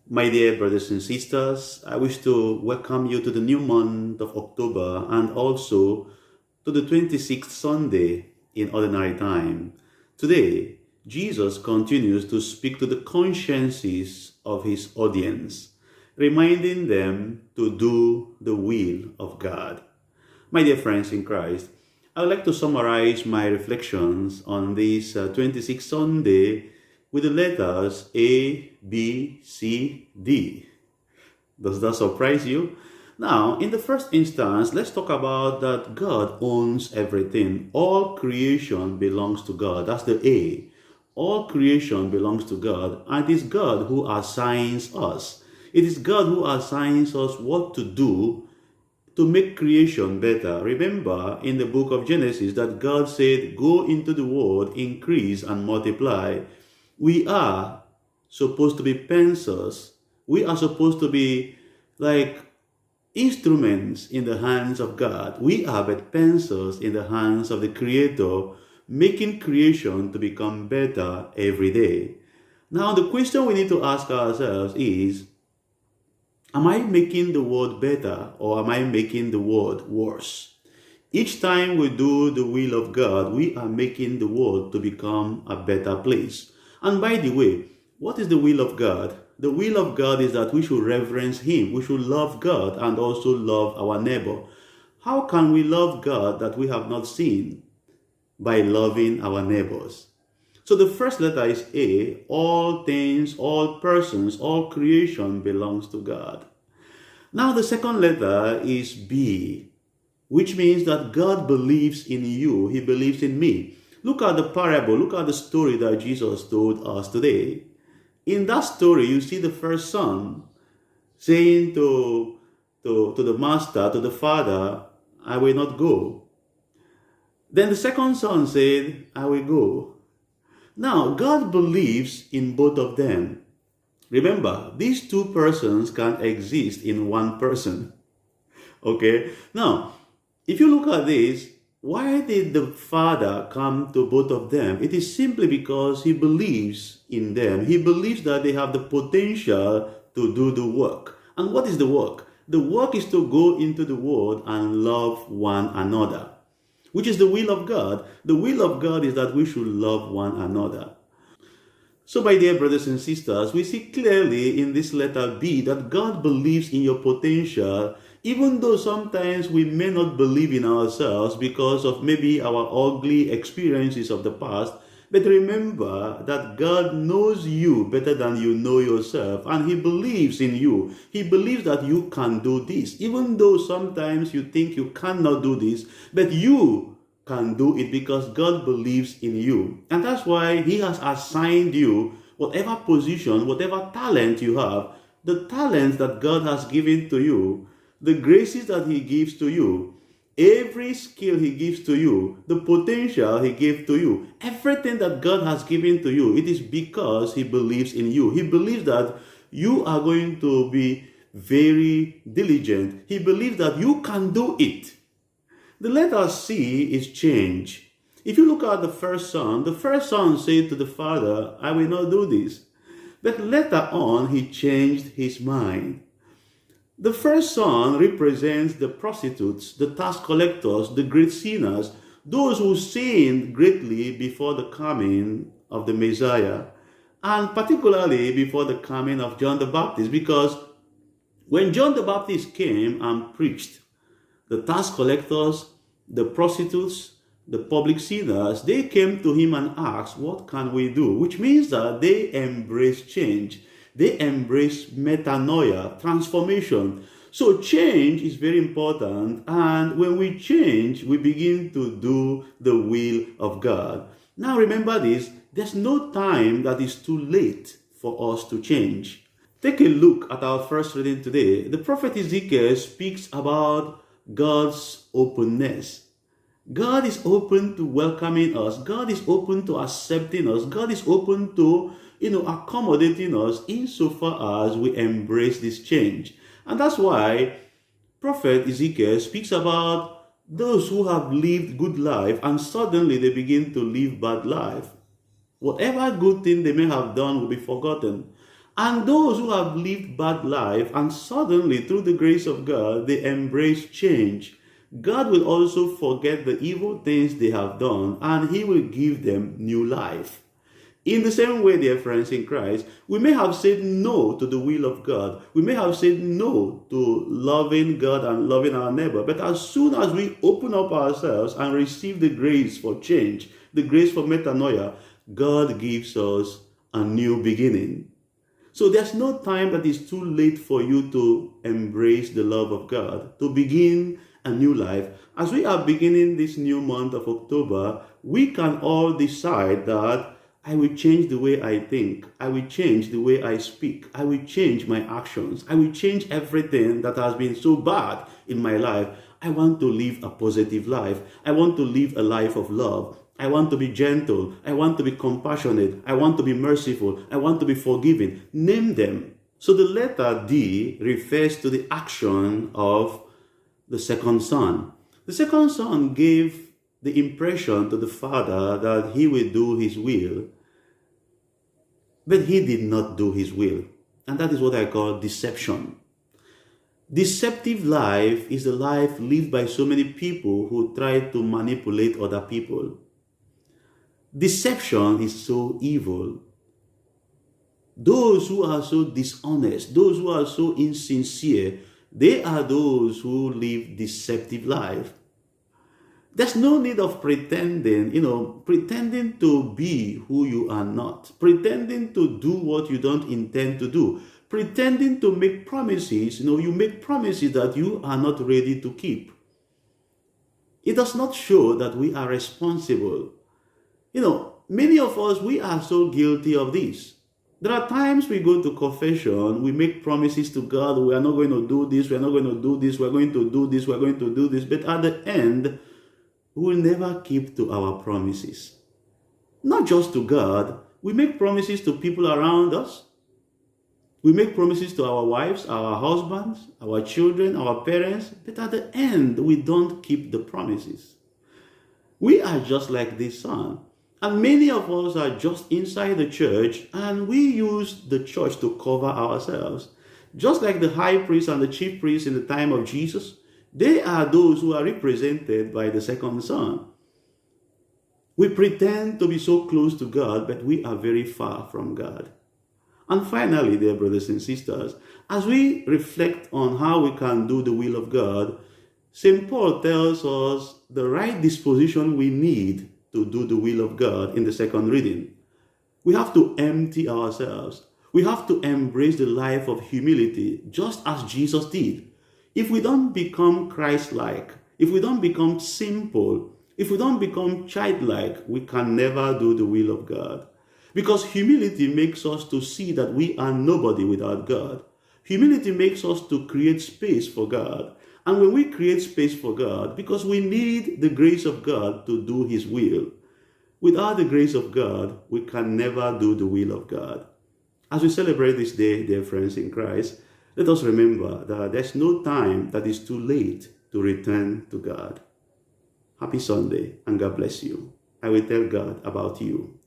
My dear brothers and sisters, I wish to welcome you to the new month of October and also to the 26th Sunday in Ordinary Time. Today, Jesus continues to speak to the consciences of his audience, reminding them to do the will of God. My dear friends in Christ, I would like to summarize my reflections on this 26th Sunday with the letters A, B, C, D. Does that surprise you? Now, in the first instance, let's talk about that God owns everything. All creation belongs to God. That's the A. All creation belongs to God, and it is God who assigns us. It is God who assigns us what to do to make creation better. Remember in the book of Genesis that God said, "Go into the world, increase and multiply." We are supposed to be pencils. We are supposed to be like instruments in the hands of God. We are but pencils in the hands of the Creator, making creation to become better every day. Now, the question we need to ask ourselves is, am I making the world better or am I making the world worse? Each time we do the will of God, we are making the world to become a better place. And by the way, what is the will of God? The will of God is that we should reverence Him. We should love God and also love our neighbor. How can we love God that we have not seen? By loving our neighbors. So the first letter is A. All things, all persons, all creation belongs to God. Now the second letter is B, which means that God believes in you. He believes in me. Look at the parable. Look at the story that Jesus told us today. In that story, you see the first son saying to the master, to the father, "I will not go." Then the second son said, "I will go." Now, God believes in both of them. Remember, these two persons can exist in one person. Okay? Now, if you look at this, why did the Father come to both of them? It is simply because He believes in them. He believes that they have the potential to do the work. And what is the work? The work is to go into the world and love one another, which is the will of God. The will of God is that we should love one another. So, my dear brothers and sisters, we see clearly in this letter B that God believes in your potential, even though sometimes we may not believe in ourselves because of maybe our ugly experiences of the past. But remember that God knows you better than you know yourself, and He believes in you. He believes that you can do this, even though sometimes you think you cannot do this, but you can do it because God believes in you. And that's why He has assigned you whatever position, whatever talent you have, the talents that God has given to you, the graces that He gives to you, every skill He gives to you, the potential He gave to you, everything that God has given to you, it is because He believes in you. He believes that you are going to be very diligent. He believes that you can do it. The letter C is change. If you look at the first son said to the father, "I will not do this." But later on, he changed his mind. The first son represents the prostitutes, the tax collectors, the great sinners, those who sinned greatly before the coming of the Messiah, and particularly before the coming of John the Baptist, because when John the Baptist came and preached, the tax collectors, the prostitutes, the public sinners, they came to him and asked, "What can we do?" Which means that they embrace change. They embrace metanoia, transformation. So change is very important. And when we change, we begin to do the will of God. Now remember this, there's no time that is too late for us to change. Take a look at our first reading today. The prophet Ezekiel speaks about God's openness. God is open to welcoming us. God is open to accepting us. God is open to, accommodating us insofar as we embrace this change. And that's why prophet Ezekiel speaks about those who have lived good life and suddenly they begin to live bad life. Whatever good thing they may have done will be forgotten. And those who have lived bad life and suddenly through the grace of God, they embrace change, God will also forget the evil things they have done and he will give them new life. In the same way, dear friends in Christ, we may have said no to the will of God. We may have said no to loving God and loving our neighbor. But as soon as we open up ourselves and receive the grace for change, the grace for metanoia, God gives us a new beginning. So there's no time that is too late for you to embrace the love of God, to begin a new life. As we are beginning this new month of October, we can all decide that I will change the way I think. I will change the way I speak. I will change my actions. I will change everything that has been so bad in my life. I want to live a positive life. I want to live a life of love. I want to be gentle. I want to be compassionate. I want to be merciful. I want to be forgiving. Name them. So the letter D refers to the action of the second son. The second son gave the impression to the father that he will do his will, but he did not do his will. And that is what I call deception. Deceptive life is a life lived by so many people who try to manipulate other people. Deception is so evil. Those who are so dishonest, those who are so insincere, they are those who live deceptive life. There's no need of pretending, pretending to be who you are not, pretending to do what you don't intend to do, pretending to make promises, you make promises that you are not ready to keep. It does not show that we are responsible. Many of us, we are so guilty of this. There are times we go to confession, we make promises to God, we are not going to do this, we are not going to do this, we are going to do this, we are going to do this, but at the end, we will never keep to our promises. Not just to God, we make promises to people around us. We make promises to our wives, our husbands, our children, our parents, but at the end, we don't keep the promises. We are just like this son. And many of us are just inside the church and we use the church to cover ourselves. Just like the high priest and the chief priest in the time of Jesus, they are those who are represented by the second son. We pretend to be so close to God, but we are very far from God. And finally, dear brothers and sisters, as we reflect on how we can do the will of God, St. Paul tells us the right disposition we need to do the will of God in the second reading. We have to empty ourselves. We have to embrace the life of humility, just as Jesus did. If we don't become Christ-like, if we don't become simple, if we don't become childlike, we can never do the will of God. Because humility makes us to see that we are nobody without God. Humility makes us to create space for God. And when we create space for God, because we need the grace of God to do His will, without the grace of God, we can never do the will of God. As we celebrate this day, dear friends in Christ, let us remember that there's no time that is too late to return to God. Happy Sunday, and God bless you. I will tell God about you